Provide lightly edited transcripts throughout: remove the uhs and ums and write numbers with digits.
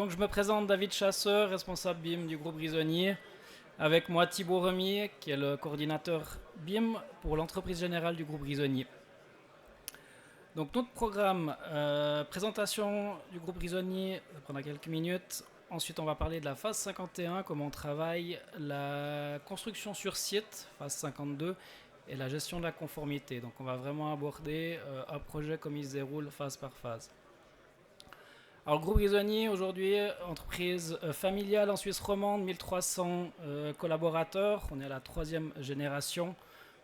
Donc je me présente, David Chasseur, responsable BIM du groupe Grisonnier. Avec moi Thibaut Remier, qui est le coordinateur BIM pour l'entreprise générale du groupe Grisonnier. Donc notre programme, présentation du groupe Grisonnier, ça prendra quelques minutes. Ensuite on va parler de la phase 51, comment on travaille, la construction sur site, phase 52, et la gestion de la conformité. Donc on va vraiment aborder un projet comme il se déroule phase par phase. Alors, le groupe Grisonnier, aujourd'hui, entreprise familiale en Suisse romande, 1300 collaborateurs. On est à la troisième génération.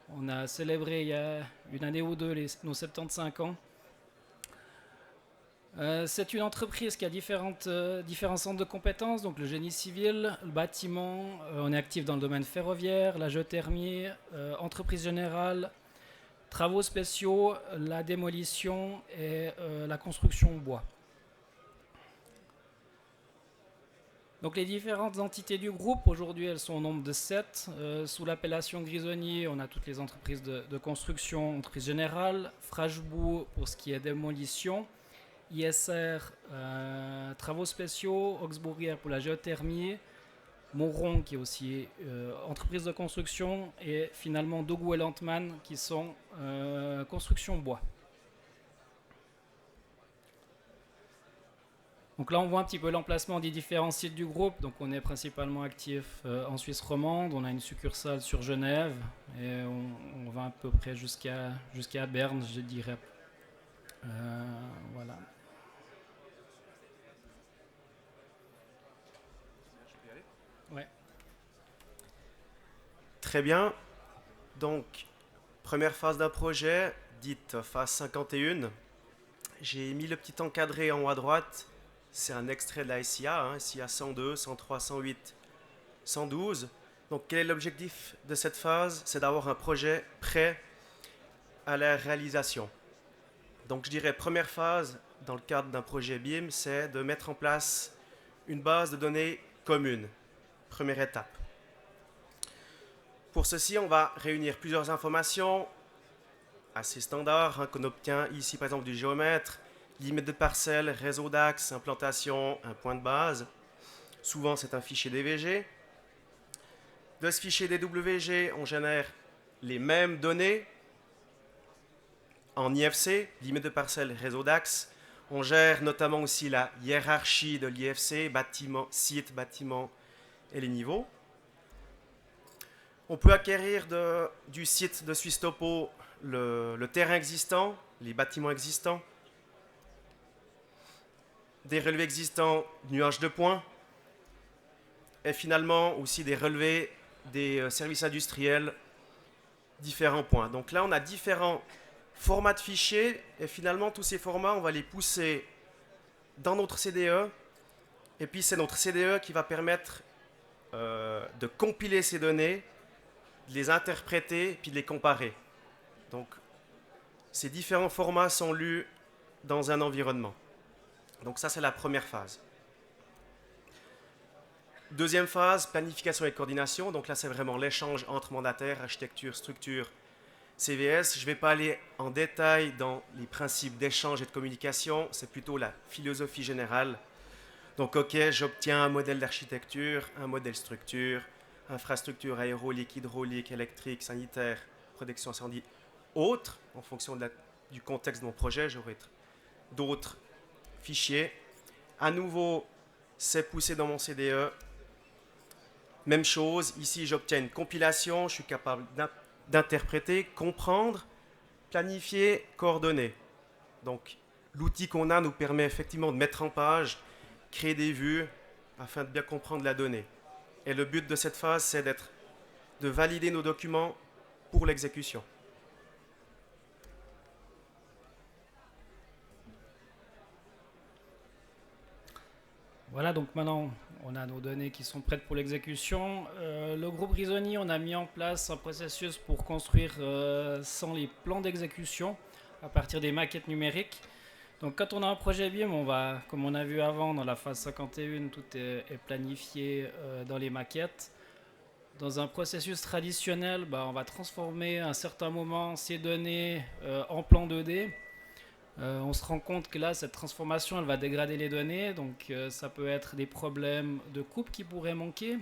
On a célébré il y a une année ou deux nos 75 ans. C'est une entreprise qui a différents centres de compétences, donc le génie civil, le bâtiment. On est actif dans le domaine ferroviaire, la géothermie, entreprise générale, travaux spéciaux, la démolition et la construction bois. Donc les différentes entités du groupe, aujourd'hui elles sont au nombre de 7. Sous l'appellation Grisonnier, on a toutes les entreprises de construction, entreprise générale, Frashbou pour ce qui est démolition, ISR, travaux spéciaux, Augsbourgière pour la géothermie, Moron qui est aussi entreprise de construction, et finalement Dogu et Landmann qui sont construction bois. Donc là, on voit un petit peu l'emplacement des différents sites du groupe. Donc on est principalement actif en Suisse romande. On a une succursale sur Genève et on va à peu près jusqu'à Berne, je dirais. Voilà. Ouais. Très bien. Donc, première phase d'un projet, dite phase 51. J'ai mis le petit encadré en haut à droite. C'est un extrait de la SIA, SIA 102, 103, 108, 112. Donc, quel est l'objectif de cette phase? C'est d'avoir un projet prêt à la réalisation. Donc, je dirais première phase, dans le cadre d'un projet BIM, c'est de mettre en place une base de données commune. Première étape. Pour ceci, on va réunir plusieurs informations assez standards qu'on obtient ici, par exemple, du géomètre, limite de parcelle, réseau d'axes, implantation, un point de base. Souvent, c'est un fichier DVG. De ce fichier DWG, on génère les mêmes données en IFC, limite de parcelle, réseau d'axes. On gère notamment aussi la hiérarchie de l'IFC, bâtiment, site, bâtiment et les niveaux. On peut acquérir du site de Suisse Topo le terrain existant, les bâtiments existants, des relevés existants, nuages de points, et finalement aussi des relevés des services industriels, différents points. Donc là, on a différents formats de fichiers, et finalement, tous ces formats, on va les pousser dans notre CDE, et puis c'est notre CDE qui va permettre de compiler ces données, de les interpréter, puis de les comparer. Donc, ces différents formats sont lus dans un environnement. Donc ça, c'est la première phase. Deuxième phase, planification et coordination. Donc là, c'est vraiment l'échange entre mandataires, architecture, structure, CVS. Je ne vais pas aller en détail dans les principes d'échange et de communication. C'est plutôt la philosophie générale. Donc, OK, j'obtiens un modèle d'architecture, un modèle structure, infrastructure aérolique, hydraulique, électrique, sanitaire, protection incendie, autres, en fonction du contexte de mon projet, j'aurai d'autres fichiers. À nouveau, c'est poussé dans mon CDE. Même chose, ici j'obtiens une compilation, je suis capable d'interpréter, comprendre, planifier, coordonner. Donc l'outil qu'on a nous permet effectivement de mettre en page, créer des vues afin de bien comprendre la donnée. Et le but de cette phase, c'est de valider nos documents pour l'exécution. Voilà, donc maintenant on a nos données qui sont prêtes pour l'exécution. Le groupe Grisonnier, on a mis en place un processus pour construire sans les plans d'exécution à partir des maquettes numériques. Donc quand on a un projet BIM, on va, comme on a vu avant dans la phase 51, tout est planifié dans les maquettes. Dans un processus traditionnel, on va transformer à un certain moment ces données en plan 2D. On se rend compte que là, cette transformation, elle va dégrader les données, donc ça peut être des problèmes de coupe qui pourraient manquer.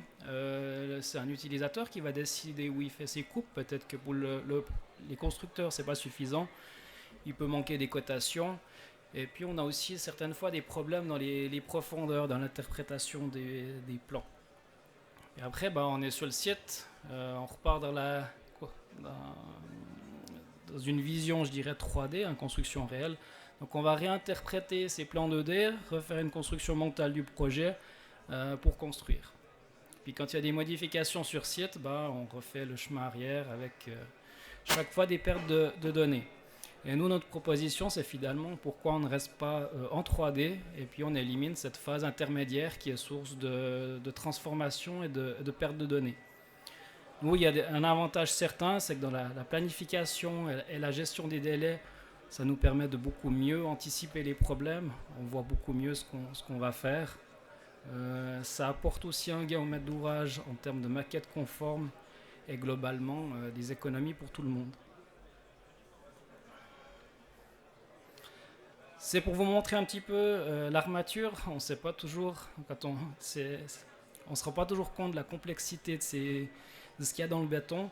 C'est un utilisateur qui va décider où il fait ses coupes. Peut-être que pour les constructeurs, c'est pas suffisant. Il peut manquer des cotations. Et puis on a aussi certaines fois des problèmes dans les profondeurs, dans l'interprétation des plans. Et après, on est sur le site, on repart dans, dans une vision, je dirais, 3D, une construction réelle. Donc on va réinterpréter ces plans 2D, refaire une construction mentale du projet pour construire. Puis quand il y a des modifications sur site, on refait le chemin arrière avec chaque fois des pertes de données. Et nous, notre proposition, c'est finalement pourquoi on ne reste pas en 3D et puis on élimine cette phase intermédiaire qui est source de transformation et de perte de données. Nous, il y a un avantage certain, c'est que dans la planification et la gestion des délais, ça nous permet de beaucoup mieux anticiper les problèmes. On voit beaucoup mieux ce qu'on va faire. Ça apporte aussi un gain au maître d'ouvrage en termes de maquette conforme et globalement des économies pour tout le monde. C'est pour vous montrer un petit peu l'armature. On sait pas toujours, on se rend pas toujours compte de la complexité de ce qu'il y a dans le béton.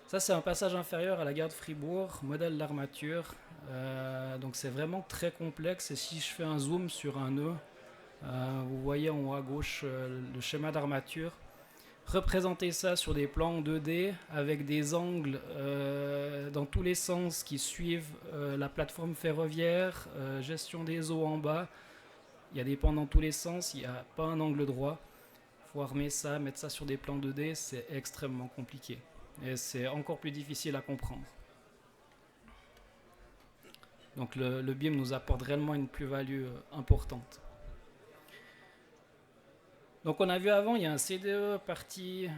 Ça, c'est un passage inférieur à la gare de Fribourg, modèle d'armature. Donc c'est vraiment très complexe. Et si je fais un zoom sur un nœud, vous voyez en haut à gauche le schéma d'armature. Représenter ça sur des plans 2D avec des angles dans tous les sens qui suivent la plateforme ferroviaire, gestion des eaux en bas. Il y a des pans dans tous les sens, il n'y a pas un angle droit. Il faut armer ça, mettre ça sur des plans 2D, c'est extrêmement compliqué. Et c'est encore plus difficile à comprendre. Donc le BIM nous apporte réellement une plus-value importante. Donc on a vu avant, il y a un CDE partie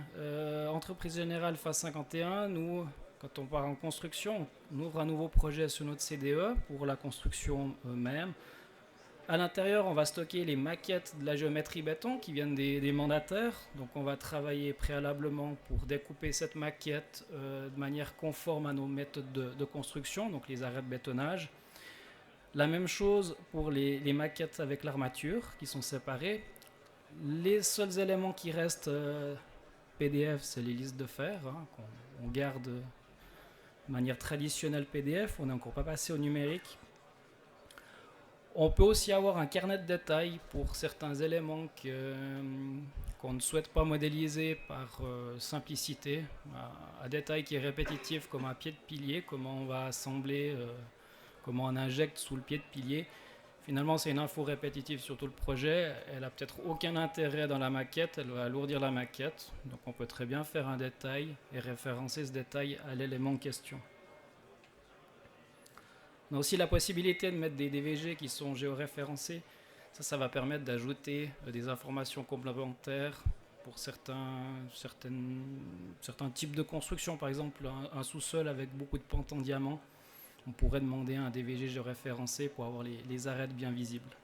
entreprise générale phase 51. Nous, quand on part en construction, on ouvre un nouveau projet sur notre CDE pour la construction même. À l'intérieur, on va stocker les maquettes de la géométrie béton qui viennent des mandataires. Donc on va travailler préalablement pour découper cette maquette de manière conforme à nos méthodes de construction, donc les arrêts de bétonnage. La même chose pour les maquettes avec l'armature qui sont séparées. Les seuls éléments qui restent PDF, c'est les listes de fer qu'on garde de manière traditionnelle PDF. On n'est encore pas passé au numérique. On peut aussi avoir un carnet de détails pour certains éléments qu'on ne souhaite pas modéliser par simplicité. Un détail qui est répétitif comme un pied de pilier, comment on va assembler, comment on injecte sous le pied de pilier. Finalement, c'est une info répétitive sur tout le projet. Elle n'a peut-être aucun intérêt dans la maquette, elle va alourdir la maquette. Donc on peut très bien faire un détail et référencer ce détail à l'élément en question. On a aussi la possibilité de mettre des DVG qui sont géoréférencés. Ça va permettre d'ajouter des informations complémentaires pour certains types de construction. Par exemple, un sous-sol avec beaucoup de pentes en diamant. On pourrait demander un DVG géoréférencé pour avoir les arêtes bien visibles.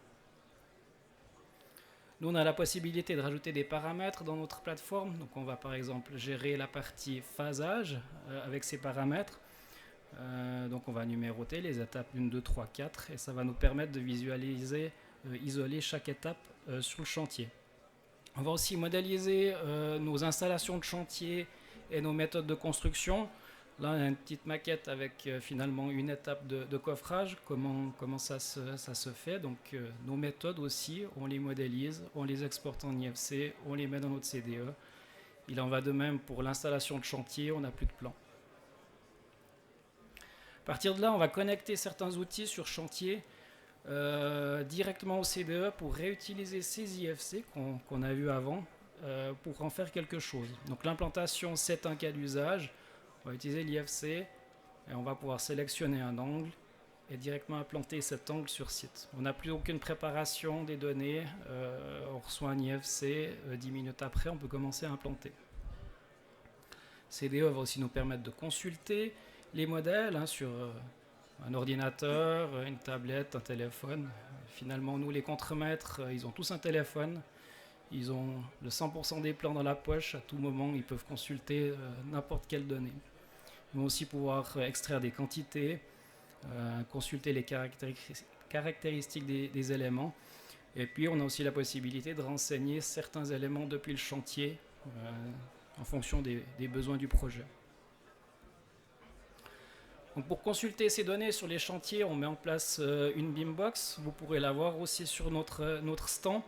Nous, on a la possibilité de rajouter des paramètres dans notre plateforme. Donc, on va par exemple gérer la partie phasage avec ces paramètres. Donc, on va numéroter les étapes 1, 2, 3, 4 et ça va nous permettre de visualiser, isoler chaque étape sur le chantier. On va aussi modéliser nos installations de chantier et nos méthodes de construction. Là, on a une petite maquette avec finalement une étape de coffrage, comment ça se fait. Donc, nos méthodes aussi, on les modélise, on les exporte en IFC, on les met dans notre CDE. Il en va de même pour l'installation de chantier, on n'a plus de plan. À partir de là, on va connecter certains outils sur chantier directement au CDE pour réutiliser ces IFC qu'on a vus avant pour en faire quelque chose. Donc, l'implantation, c'est un cas d'usage. On va utiliser l'IFC et on va pouvoir sélectionner un angle et directement implanter cet angle sur site. On n'a plus aucune préparation des données, on reçoit un IFC, 10 minutes après on peut commencer à implanter. CDE va aussi nous permettre de consulter les modèles sur un ordinateur, une tablette, un téléphone. Finalement, nous les contremaîtres, ils ont tous un téléphone. Ils ont le 100% des plans dans la poche. À tout moment, ils peuvent consulter n'importe quelle donnée. Ils vont aussi pouvoir extraire des quantités, consulter les caractéristiques des éléments. Et puis on a aussi la possibilité de renseigner certains éléments depuis le chantier en fonction des besoins du projet. Donc pour consulter ces données sur les chantiers, on met en place une Beambox. Vous pourrez la voir aussi sur notre stand.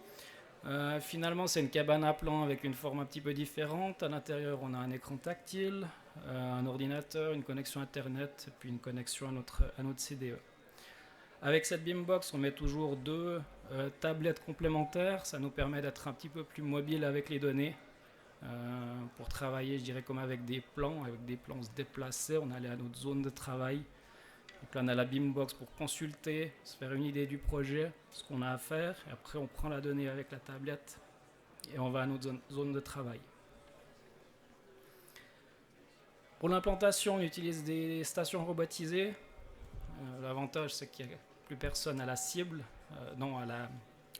Finalement, c'est une cabane à plan avec une forme un petit peu différente. À l'intérieur, on a un écran tactile, un ordinateur, une connexion Internet, puis une connexion à notre CDE. Avec cette Beambox, on met toujours 2 tablettes complémentaires. Ça nous permet d'être un petit peu plus mobile avec les données. Pour travailler, je dirais, comme avec des plans. Avec des plans, on se déplaçait, on allait à notre zone de travail. Donc là, on a la Beambox pour consulter, se faire une idée du projet, ce qu'on a à faire. Et après, on prend la donnée avec la tablette et on va à notre zone de travail. Pour l'implantation, on utilise des stations robotisées. L'avantage, c'est qu'il n'y a plus personne à la cible,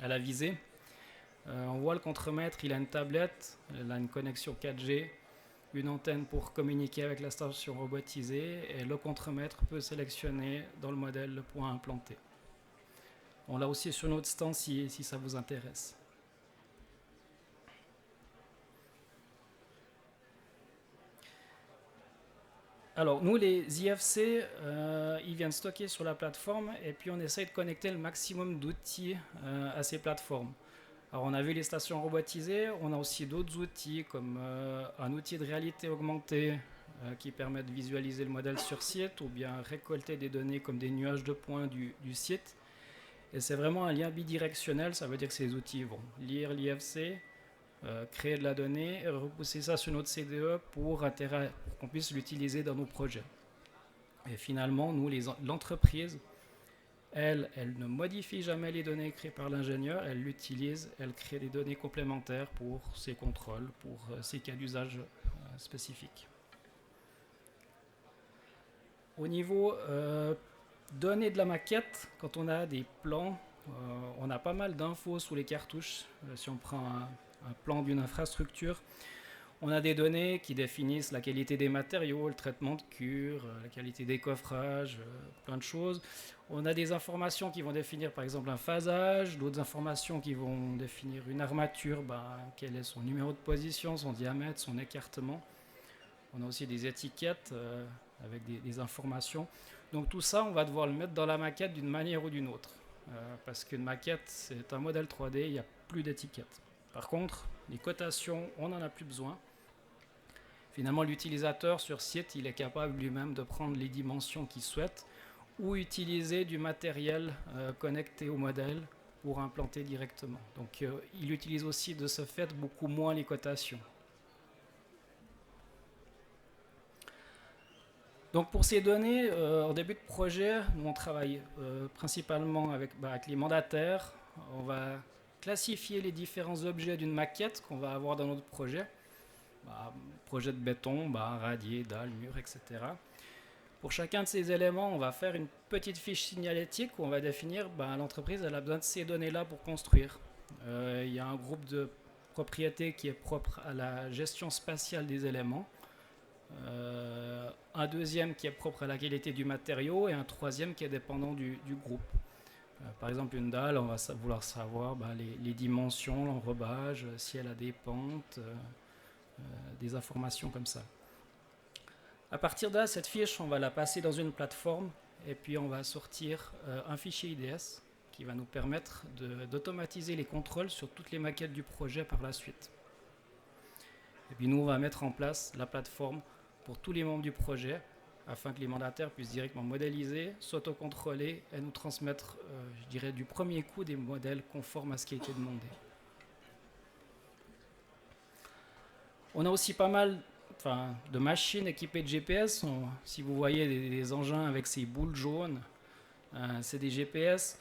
à la visée. On voit le contremaître, il a une tablette, il a une connexion 4G, une antenne pour communiquer avec la station robotisée, et le contremaître peut sélectionner dans le modèle le point implanté. On l'a aussi sur notre stand si ça vous intéresse. Alors nous, les IFC, ils viennent stocker sur la plateforme, et puis on essaye de connecter le maximum d'outils à ces plateformes. Alors on a vu les stations robotisées, on a aussi d'autres outils comme un outil de réalité augmentée qui permet de visualiser le modèle sur site ou bien récolter des données comme des nuages de points du site. Et c'est vraiment un lien bidirectionnel, ça veut dire que ces outils vont lire l'IFC, créer de la donnée et repousser ça sur notre CDE pour qu'on puisse l'utiliser dans nos projets. Et finalement, nous, l'entreprise, elle ne modifie jamais les données créées par l'ingénieur, elle l'utilise, elle crée des données complémentaires pour ses contrôles, pour ses cas d'usage spécifiques. Au niveau données de la maquette, quand on a des plans, on a pas mal d'infos sous les cartouches. Si on prend un plan d'une infrastructure, on a des données qui définissent la qualité des matériaux, le traitement de cure, la qualité des coffrages, plein de choses. On a des informations qui vont définir par exemple un phasage, d'autres informations qui vont définir une armature, quel est son numéro de position, son diamètre, son écartement. On a aussi des étiquettes avec des informations. Donc tout ça, on va devoir le mettre dans la maquette d'une manière ou d'une autre. Parce qu'une maquette, c'est un modèle 3D, il n'y a plus d'étiquettes. Par contre, les cotations, on n'en a plus besoin. Finalement, l'utilisateur sur site, il est capable lui-même de prendre les dimensions qu'il souhaite ou utiliser du matériel connecté au modèle pour implanter directement. Donc, il utilise aussi de ce fait beaucoup moins les cotations. Donc, pour ces données, en début de projet, nous on travaille principalement avec les mandataires. On va classifier les différents objets d'une maquette qu'on va avoir dans notre projet. Projet de béton, radier, dalle, mur, etc. Pour chacun de ces éléments, on va faire une petite fiche signalétique où on va définir l'entreprise elle a besoin de ces données-là pour construire. Il y a un groupe de propriétés qui est propre à la gestion spatiale des éléments, un deuxième qui est propre à la qualité du matériau et un troisième qui est dépendant du groupe. Par exemple, une dalle, on va vouloir savoir les dimensions, l'enrobage, si elle a des pentes, des informations comme ça. À partir de là, cette fiche, on va la passer dans une plateforme et puis on va sortir un fichier IDS qui va nous permettre d'automatiser les contrôles sur toutes les maquettes du projet par la suite. Et puis nous, on va mettre en place la plateforme pour tous les membres du projet afin que les mandataires puissent directement modéliser, s'autocontrôler et nous transmettre, je dirais, du premier coup des modèles conformes à ce qui a été demandé. On a aussi pas mal de machines équipées de GPS. Si vous voyez des engins avec ces boules jaunes, c'est des GPS.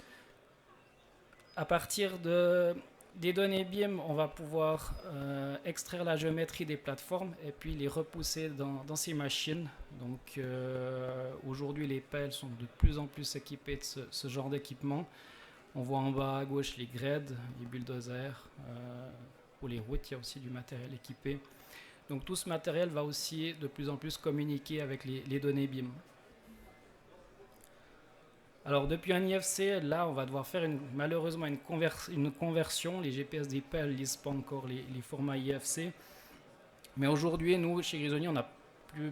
À partir des données BIM, on va pouvoir extraire la géométrie des plateformes et puis les repousser dans ces machines. Donc aujourd'hui, les pelles sont de plus en plus équipées de ce genre d'équipement. On voit en bas à gauche les grades, les bulldozers. Pour les routes, il y a aussi du matériel équipé. Donc tout ce matériel va aussi de plus en plus communiquer avec les données BIM. Alors depuis un IFC, là on va devoir faire malheureusement une conversion. Les GPS DeepL ne lisent pas encore les formats IFC. Mais aujourd'hui, nous, chez Grisoni, on n'a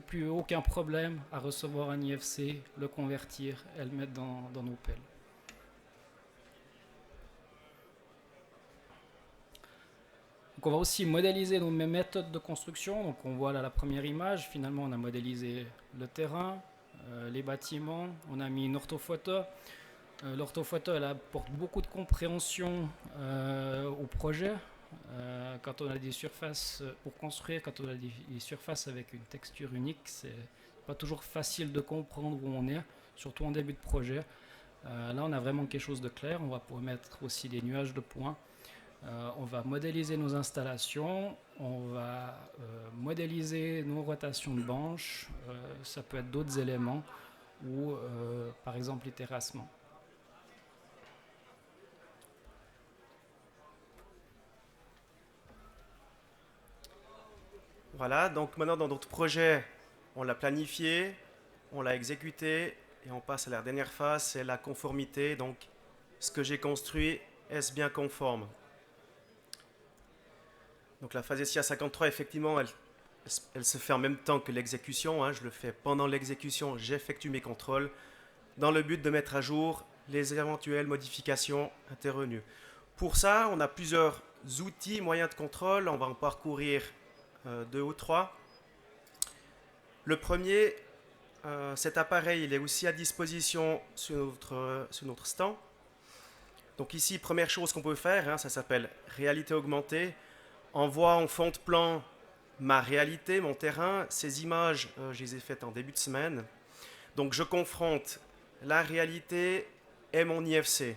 plus aucun problème à recevoir un IFC, le convertir et le mettre dans nos pelles. Donc on va aussi modéliser nos méthodes de construction. Donc on voit là la première image. Finalement, on a modélisé le terrain, les bâtiments. On a mis une orthophoto. L'orthophoto, elle apporte beaucoup de compréhension au projet. Quand on a des surfaces pour construire, quand on a des surfaces avec une texture unique, c'est pas toujours facile de comprendre où on est, surtout en début de projet. Là, on a vraiment quelque chose de clair. On va pouvoir mettre aussi des nuages de points. On va modéliser nos installations, on va modéliser nos rotations de banches, ça peut être d'autres éléments, ou par exemple les terrassements. Voilà, donc maintenant dans notre projet, on l'a planifié, on l'a exécuté, et on passe à la dernière phase, c'est la conformité. Donc, ce que j'ai construit, est-ce bien conforme? Donc la phase SIA 53, effectivement, elle se fait en même temps que l'exécution. Hein. Je le fais pendant l'exécution, j'effectue mes contrôles dans le but de mettre à jour les éventuelles modifications intervenues. Pour ça, on a plusieurs outils, moyens de contrôle. On va en parcourir deux ou trois. Le premier, cet appareil, il est aussi à disposition sur notre stand. Donc ici, première chose qu'on peut faire, hein, ça s'appelle réalité augmentée. On voit en fond de plan ma réalité, mon terrain. Ces images, je les ai faites en début de semaine. Donc je confronte la réalité et mon IFC.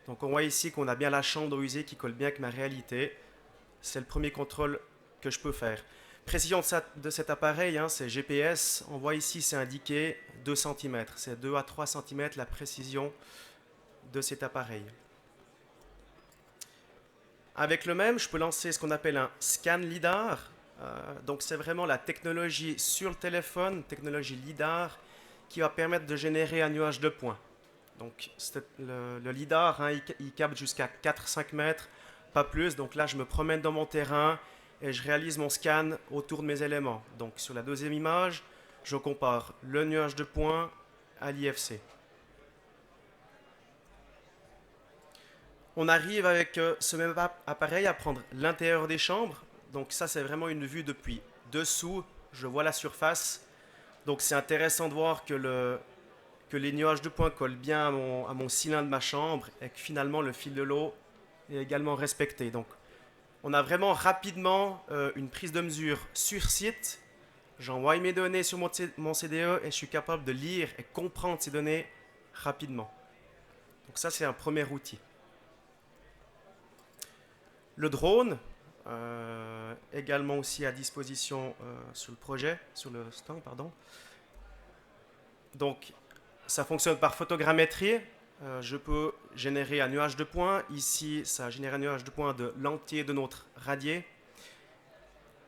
Donc on voit ici qu'on a bien la chambre usée qui colle bien avec ma réalité. C'est le premier contrôle que je peux faire. Précision de cet appareil, hein, c'est GPS. On voit ici, c'est indiqué 2 cm. C'est 2 à 3 cm la précision de cet appareil. Avec le même, je peux lancer ce qu'on appelle un scan LiDAR. Donc c'est vraiment la technologie sur le téléphone, technologie LiDAR, qui va permettre de générer un nuage de points. Donc le LiDAR, hein, il capte jusqu'à 4-5 mètres, pas plus. Donc là, je me promène dans mon terrain et je réalise mon scan autour de mes éléments. Donc sur la deuxième image, je compare le nuage de points à l'IFC. On arrive avec ce même appareil à prendre l'intérieur des chambres. Donc ça, c'est vraiment une vue depuis dessous. Je vois la surface. Donc c'est intéressant de voir que les nuages de points collent bien à mon cylindre de ma chambre et que finalement le fil de l'eau est également respecté. Donc on a vraiment rapidement une prise de mesure sur site. J'envoie mes données sur mon CDE et je suis capable de lire et comprendre ces données rapidement. Donc ça, c'est un premier outil. Le drone, également aussi à disposition sur le stand, pardon. Donc, ça fonctionne par photogrammétrie. Je peux générer un nuage de points. Ici, ça génère un nuage de points de l'entier de notre radier.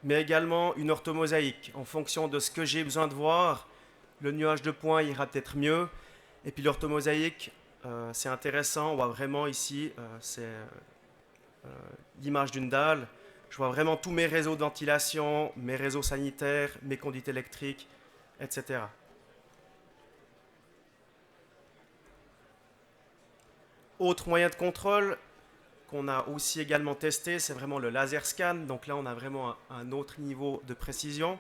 Mais également une orthomosaïque. En fonction de ce que j'ai besoin de voir, le nuage de points ira peut-être mieux. Et puis l'orthomosaïque, c'est intéressant. On voit vraiment ici, c'est l'image d'une dalle. Je vois vraiment tous mes réseaux de ventilation, mes réseaux sanitaires, mes conduites électriques, etc. Autre moyen de contrôle qu'on a aussi également testé, c'est vraiment le laser scan. Donc là, on a vraiment un autre niveau de précision.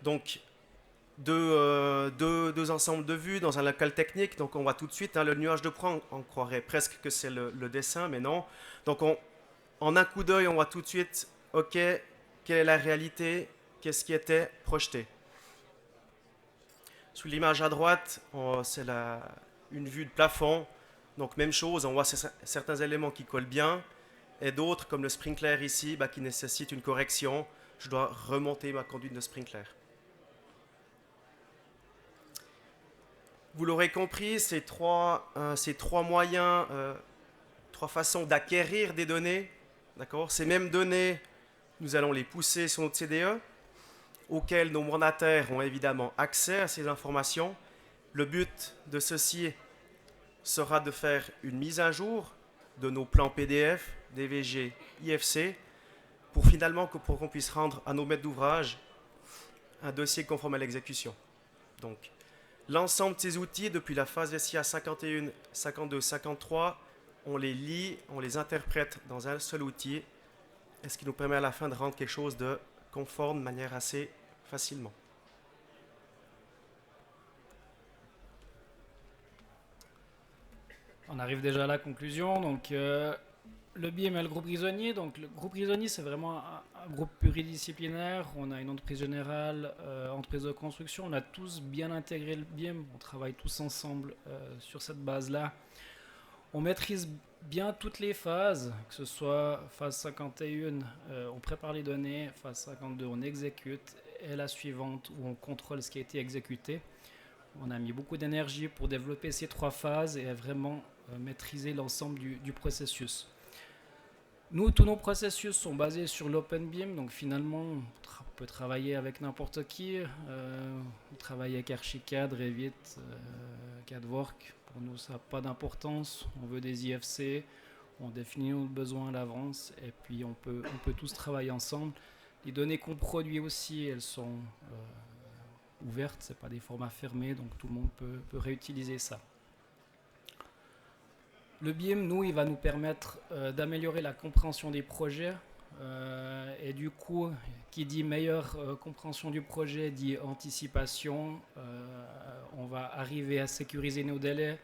Donc, deux ensembles de vues dans un local technique. Donc on voit tout de suite hein, le nuage de points, on croirait presque que c'est le dessin, mais non. Donc en un coup d'œil, on voit tout de suite, ok, quelle est la réalité, qu'est-ce qui était projeté. Sous l'image à droite, c'est une vue de plafond. Donc même chose, on voit certains éléments qui collent bien, et d'autres, comme le sprinkler ici, qui nécessitent une correction. Je dois remonter ma conduite de sprinkler. Vous l'aurez compris, ces trois moyens, trois façons d'acquérir des données. D'accord ? Ces mêmes données, nous allons les pousser sur notre CDE, auxquelles nos mandataires ont évidemment accès à ces informations. Le but de ceci sera de faire une mise à jour de nos plans PDF, DVG, IFC, pour finalement pour qu'on puisse rendre à nos maîtres d'ouvrage un dossier conforme à l'exécution. Donc, l'ensemble de ces outils, depuis la phase SIA 51, 52, 53, on les lit, on les interprète dans un seul outil, et ce qui nous permet à la fin de rendre quelque chose de conforme de manière assez facilement. On arrive déjà à la conclusion. Donc, le BIM et le groupe Grisonnier. Donc, le groupe Grisonnier, c'est vraiment un groupe pluridisciplinaire. On a une entreprise générale, entreprise de construction. On a tous bien intégré le BIM. On travaille tous ensemble sur cette base-là. On maîtrise bien toutes les phases, que ce soit phase 51, on prépare les données, phase 52, on exécute, et la suivante où on contrôle ce qui a été exécuté. On a mis beaucoup d'énergie pour développer ces 3 phases et vraiment maîtriser l'ensemble du processus. Nous, tous nos processus sont basés sur l'OpenBIM, donc finalement, on peut travailler avec n'importe qui. On travaille avec Archicad, Revit, CADWork. Pour nous, ça n'a pas d'importance. On veut des IFC, on définit nos besoins à l'avance et puis on peut tous travailler ensemble. Les données qu'on produit aussi, elles sont ouvertes, ce n'est pas des formats fermés, donc tout le monde peut réutiliser ça. Le BIM, nous, il va nous permettre d'améliorer la compréhension des projets. Et du coup, qui dit meilleure compréhension du projet, dit anticipation. On va arriver à sécuriser nos délais,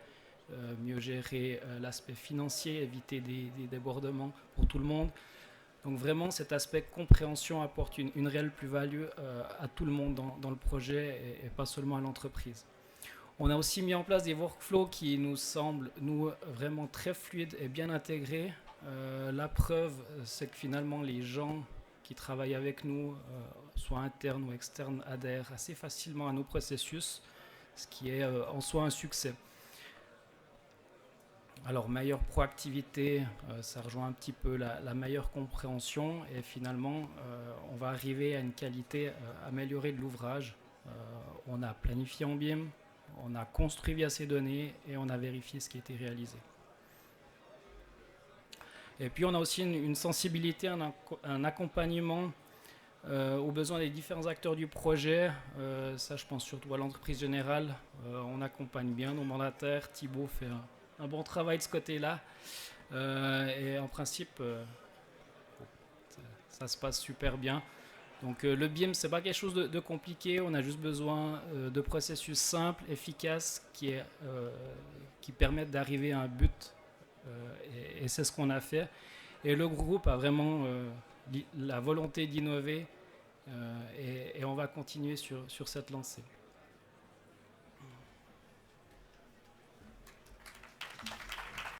mieux gérer l'aspect financier, éviter des débordements pour tout le monde. Donc vraiment, cet aspect compréhension apporte une réelle plus-value à tout le monde dans le projet et pas seulement à l'entreprise. On a aussi mis en place des workflows qui nous semblent vraiment très fluides et bien intégrés. La preuve, c'est que finalement les gens qui travaillent avec nous, soit internes ou externes, adhèrent assez facilement à nos processus, ce qui est en soi un succès. Alors, meilleure proactivité, ça rejoint un petit peu la meilleure compréhension et finalement, on va arriver à une qualité améliorée de l'ouvrage. On a planifié en BIM, on a construit via ces données et on a vérifié ce qui a été réalisé. Et puis on a aussi une sensibilité, un accompagnement aux besoins des différents acteurs du projet. Ça, je pense surtout à l'entreprise générale. On accompagne bien nos mandataires. Thibaut fait un bon travail de ce côté-là. Et en principe, ça se passe super bien. Donc le BIM, c'est pas quelque chose de compliqué. On a juste besoin de processus simples, efficaces, qui permettent d'arriver à un but. Et c'est ce qu'on a fait. Et le groupe a vraiment la volonté d'innover et on va continuer sur cette lancée.